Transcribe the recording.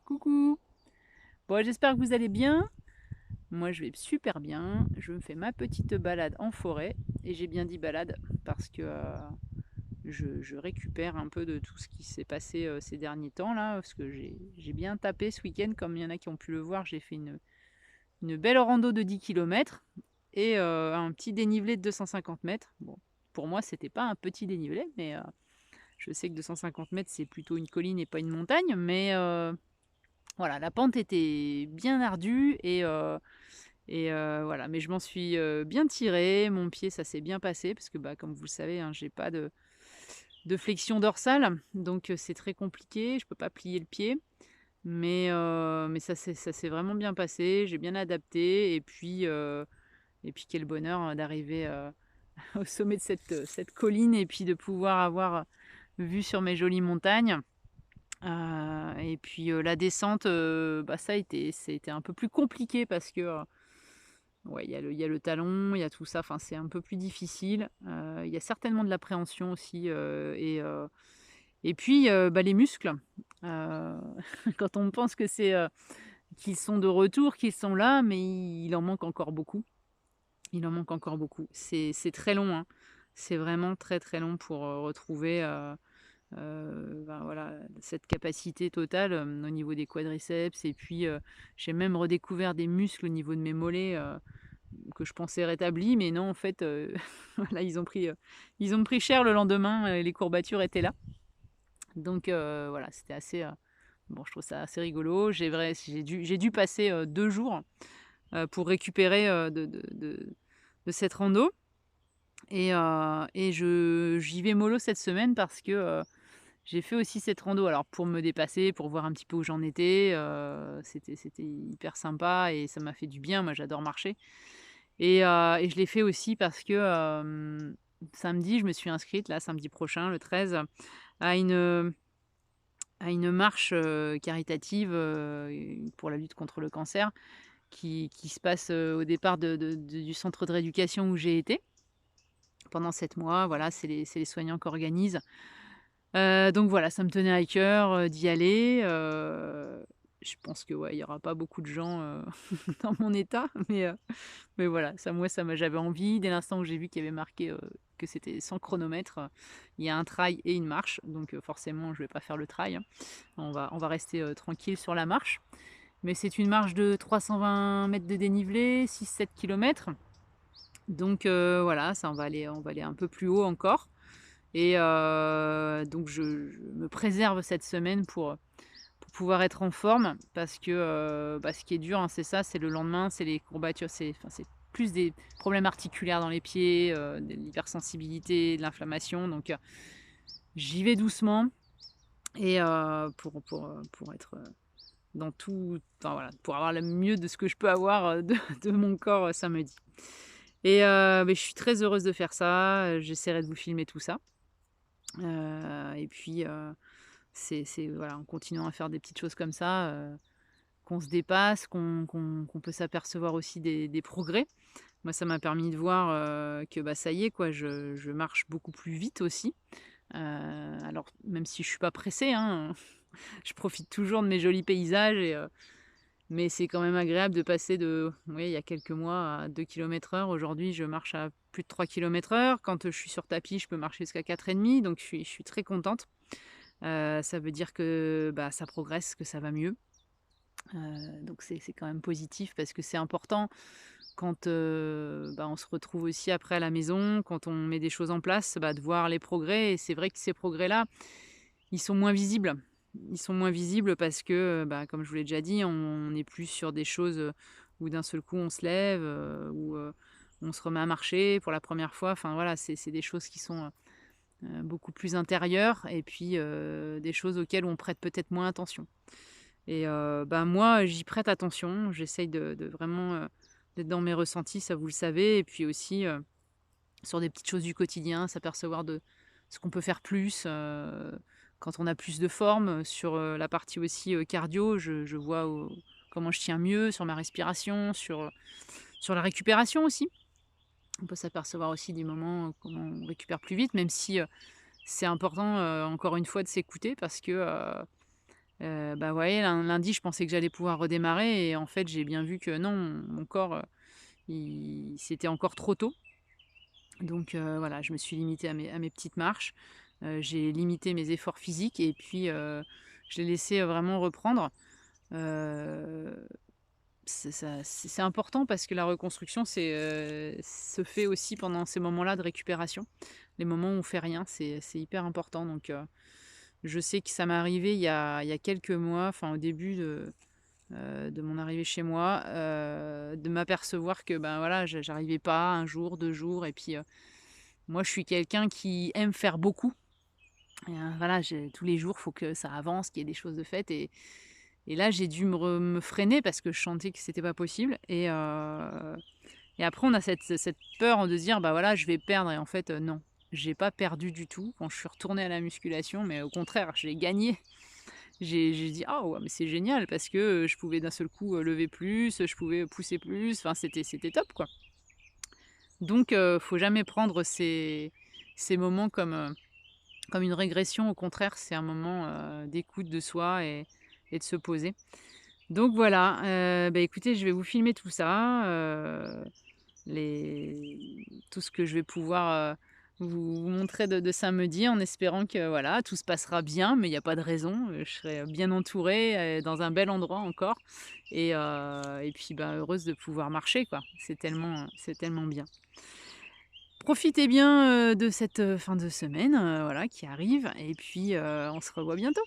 Coucou! Bon, j'espère que vous allez bien. Moi, je vais super bien. Je me fais ma petite balade en forêt. Et j'ai bien dit balade parce que je récupère un peu de tout ce qui s'est passé ces derniers temps là. Parce que j'ai bien tapé ce week-end, comme il y en a qui ont pu le voir. J'ai fait une belle rando de 10 km et un petit dénivelé de 250 mètres. Bon, pour moi, c'était pas un petit dénivelé, mais je sais que 250 mètres, c'est plutôt une colline et pas une montagne. Mais voilà, la pente était bien ardue et voilà, mais je m'en suis, bien tirée. Mon pied, ça s'est bien passé parce que, bah, comme vous le savez, hein, j'ai pas de flexion dorsale, donc c'est très compliqué. Je peux pas plier le pied, mais ça s'est vraiment bien passé. J'ai bien adapté et puis quel bonheur, d'arriver, au sommet de cette colline et puis de pouvoir avoir vue sur mes jolies montagnes. Et puis, la descente, bah, ça a été un peu plus compliqué parce que, ouais, il y a le talon, il y a tout ça, enfin, c'est un peu plus difficile. Il y a certainement de l'appréhension aussi, et puis, bah, les muscles, heu, quand on pense que qu'ils sont de retour, qu'ils sont là, mais il en manque encore beaucoup. Il en manque encore beaucoup. C'est très long, hein. C'est vraiment très, très long pour, retrouver, ben, voilà, cette capacité totale, au niveau des quadriceps et puis, j'ai même redécouvert des muscles au niveau de mes mollets, que je pensais rétablis, mais non, en fait, voilà, ils ont pris cher le lendemain et les courbatures étaient là. Donc voilà, c'était assez, bon, je trouve ça assez rigolo. J'ai dû passer, 2 jours, pour récupérer, de cette rando et j'y vais mollo cette semaine parce que, j'ai fait aussi cette rando, alors pour me dépasser, pour voir un petit peu où j'en étais, c'était hyper sympa et ça m'a fait du bien. Moi, j'adore marcher et je l'ai fait aussi parce que, samedi, je me suis inscrite là, samedi prochain, le 13, à une marche, caritative, pour la lutte contre le cancer qui se passe, au départ du centre de rééducation où j'ai été pendant 7 mois. Voilà, c'est les soignants qui organisent. Donc voilà, ça me tenait à cœur, d'y aller. Je pense que, ouais, il y aura pas beaucoup de gens, dans mon état, mais voilà, j'avais envie. Dès l'instant où j'ai vu qu'il y avait marqué, que c'était sans chronomètre, il y a un trail et une marche, donc forcément je vais pas faire le trail, hein. On va rester, tranquille sur la marche. Mais c'est une marche de 320 mètres de dénivelé, 6-7 km. Donc voilà, ça on va aller un peu plus haut encore et donc je me préserve cette semaine pour pouvoir être en forme parce que, bah, ce qui est dur, hein, c'est ça, c'est le lendemain, c'est les courbatures, c'est plus des problèmes articulaires dans les pieds, de l'hypersensibilité, de l'inflammation, donc j'y vais doucement et pour être, dans tout, enfin voilà, pour avoir le mieux de ce que je peux avoir, de mon corps, samedi et beh, je suis très heureuse de faire ça, j'essaierai de vous filmer tout ça, et puis, c'est voilà, en continuant à faire des petites choses comme ça, qu'on se dépasse, qu'on peut s'apercevoir aussi des progrès. Moi, ça m'a permis de voir, que, bah, ça y est quoi, je marche beaucoup plus vite aussi. Alors même si je suis pas pressée, hein, je profite toujours de mes jolis paysages mais c'est quand même agréable de passer de, oui, il y a quelques mois à 2 km/h. Aujourd'hui, je marche à plus de 3 km/h. Quand, je suis sur tapis, je peux marcher jusqu'à 4,5, donc je suis très contente. Ça veut dire que, bah, ça progresse, que ça va mieux. Donc c'est quand même positif parce que c'est important quand, bah, on se retrouve aussi après à la maison, quand on met des choses en place, bah, de voir les progrès et c'est vrai que ces progrès-là, ils sont moins visibles. Ils sont moins visibles parce que, bah, comme je vous l'ai déjà dit, on est plus sur des choses, où d'un seul coup on se lève, où, on se remet à marcher pour la première fois. Enfin voilà, c'est des choses qui sont, beaucoup plus intérieures et puis, des choses auxquelles on prête peut-être moins attention. Et bah, moi, j'y prête attention. J'essaye de vraiment, d'être dans mes ressentis, ça vous le savez et puis aussi, sur des petites choses du quotidien, s'apercevoir de ce qu'on peut faire plus, quand on a plus de forme. Sur, la partie aussi, cardio, je vois comment je tiens mieux, sur ma respiration, sur la récupération aussi. On peut s'apercevoir aussi des moments, comment on récupère plus vite, même si, c'est important, encore une fois de s'écouter parce que, Bah, vous voyez, lundi, je pensais que j'allais pouvoir redémarrer et en fait, j'ai bien vu que non, mon corps, il c'était encore trop tôt. Donc voilà, je me suis limitée à mes petites marches. J'ai limité mes efforts physiques et puis, je l'ai laissé, vraiment reprendre. Heu, c'est important parce que la reconstruction, se fait aussi pendant ces moments-là de récupération. Les moments où on fait rien, c'est hyper important donc je sais que ça m'est arrivé il y a quelques mois, enfin au début de mon arrivée chez moi, de m'apercevoir que, ben, voilà, j'arrivais pas un jour, 2 jours et puis, moi je suis quelqu'un qui aime faire beaucoup et voilà, j'ai tous les jours, faut que ça avance, qu'il y ait des choses de faites et là j'ai dû me freiner parce que je sentais que c'était pas possible et après on a cette peur de se dire: «Bah, voilà, je vais perdre» et en fait, non, j'ai pas perdu du tout quand je suis retournée à la musculation, mais au contraire, j'ai gagné. J'ai dit: «Ah ouais, mais c'est génial» parce que, je pouvais d'un seul coup, lever plus, je pouvais pousser plus, enfin c'était top, quoi. Donc faut jamais prendre ces moments comme une régression. Au contraire, c'est un moment, d'écoute de soi et de se poser. Donc voilà, bah, écoutez, je vais vous filmer tout ça, tout ce que je vais pouvoir, vous montrer de samedi en espérant que voilà, tout se passera bien, mais il y a pas de raison, je serai bien entourée, dans un bel endroit encore et puis, bah, heureuse de pouvoir marcher, quoi. C'est tellement bien. Profitez bien, de cette, fin de semaine, voilà, qui arrive et puis, on se revoit bientôt.